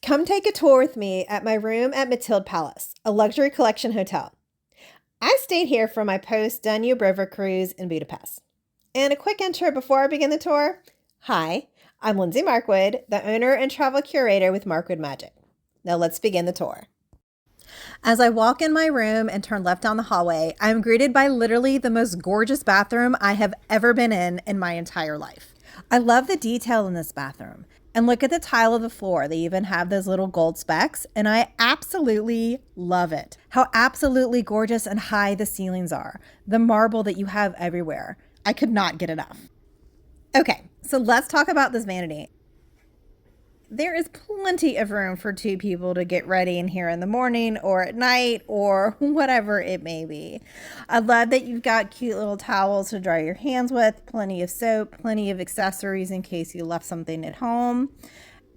Come take a tour with me at my room at Matild Palace, a luxury collection hotel. I stayed here for my post-Danube River cruise in Budapest. And a quick intro before I begin the tour. Hi, I'm Lindsay Markwood, the owner and travel curator with Markwood Magic. Now let's begin the tour. As I walk in my room and turn left down the hallway, I'm greeted by literally the most gorgeous bathroom I have ever been in my entire life. I love the detail in this bathroom. And look at the tile of the floor. They even have those little gold specks, and I absolutely love it. How absolutely gorgeous and high the ceilings are. The marble that you have everywhere. I could not get enough. Okay, so let's talk about this vanity. There is plenty of room for two people to get ready in here in the morning or at night or whatever it may be. I love that you've got cute little towels to dry your hands with, plenty of soap, plenty of accessories in case you left something at home.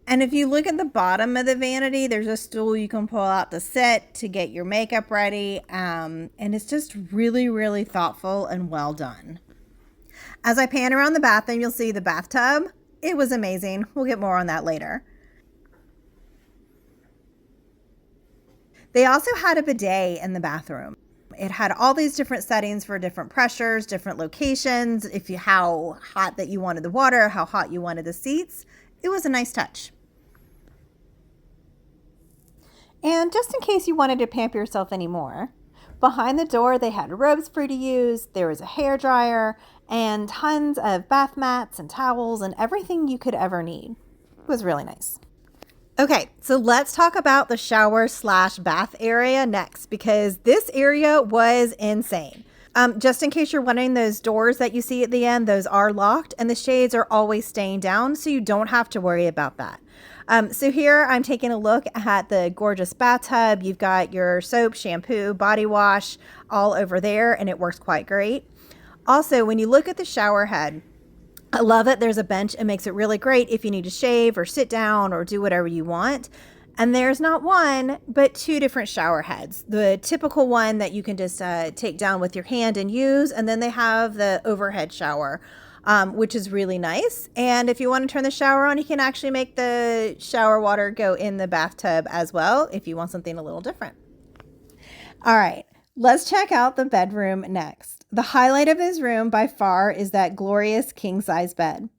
And if you look at the bottom of the vanity, there's a stool you can pull out to sit to get your makeup ready. And it's just really, really thoughtful and well done. As I pan around the bathroom, you'll see the bathtub. It was amazing. We'll get more on that later. They also had a bidet in the bathroom. It had all these different settings for different pressures, different locations, how hot that you wanted the water, how hot you wanted the seats. It was a nice touch. And just in case you wanted to pamper yourself anymore, behind the door they had robes for you to use, there was a hair dryer, and tons of bath mats and towels and everything you could ever need. It was really nice. Okay, so let's talk about the shower/bath area next, because this area was insane. Just in case you're wondering, those doors that you see at the end, those are locked and the shades are always staying down, so you don't have to worry about that. So here I'm taking a look at the gorgeous bathtub. You've got your soap, shampoo, body wash all over there, and it works quite great. Also, when you look at the shower head, I love it. There's a bench. It makes it really great if you need to shave or sit down or do whatever you want. And there's not one, but two different shower heads. The typical one that you can just take down with your hand and use. And then they have the overhead shower, which is really nice. And if you want to turn the shower on, you can actually make the shower water go in the bathtub as well if you want something a little different. All right, let's check out the bedroom next. The highlight of this room by far is that glorious king-size bed.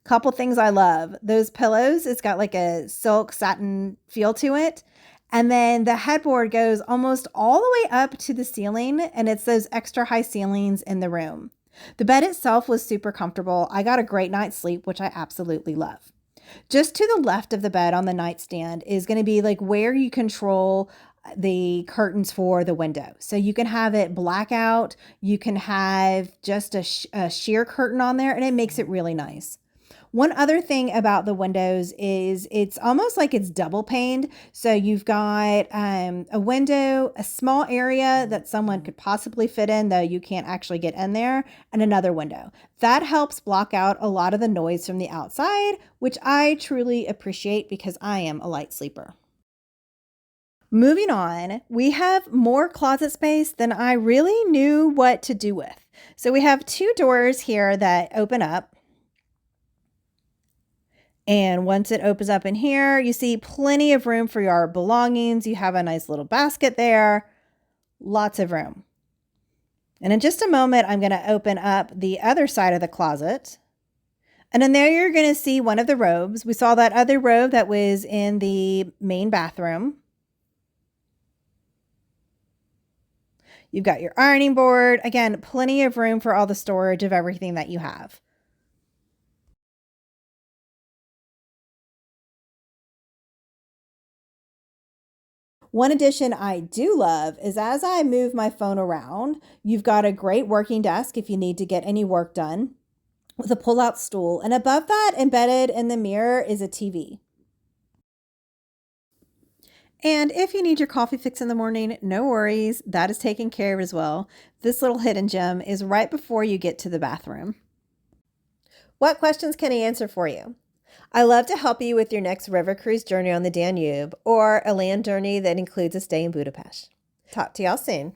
Couple things I love. Those pillows, it's got like a silk satin feel to it. And then the headboard goes almost all the way up to the ceiling, and it's those extra high ceilings in the room. The bed itself was super comfortable. I got a great night's sleep, which I absolutely love. Just to the left of the bed on the nightstand is going to be like where you control the curtains for the window. So you can have it blackout. You can have just a sheer curtain on there, and it makes it really nice. One other thing about the windows is it's almost like it's double paned. So you've got a window, a small area that someone could possibly fit in, though you can't actually get in there, and another window. That helps block out a lot of the noise from the outside, which I truly appreciate because I am a light sleeper. Moving on, we have more closet space than I really knew what to do with. So we have two doors here that open up. And once it opens up in here, you see plenty of room for your belongings. You have a nice little basket there. Lots of room. And in just a moment, I'm going to open up the other side of the closet. And in there, you're going to see one of the robes. We saw that other robe that was in the main bathroom. You've got your ironing board. Again, plenty of room for all the storage of everything that you have. One addition I do love is as I move my phone around, you've got a great working desk if you need to get any work done with a pull-out stool. And above that, embedded in the mirror, is a TV. And if you need your coffee fix in the morning, no worries, that is taken care of as well. This little hidden gem is right before you get to the bathroom. What questions can I answer for you? I love to help you with your next river cruise journey on the Danube or a land journey that includes a stay in Budapest. Talk to y'all soon.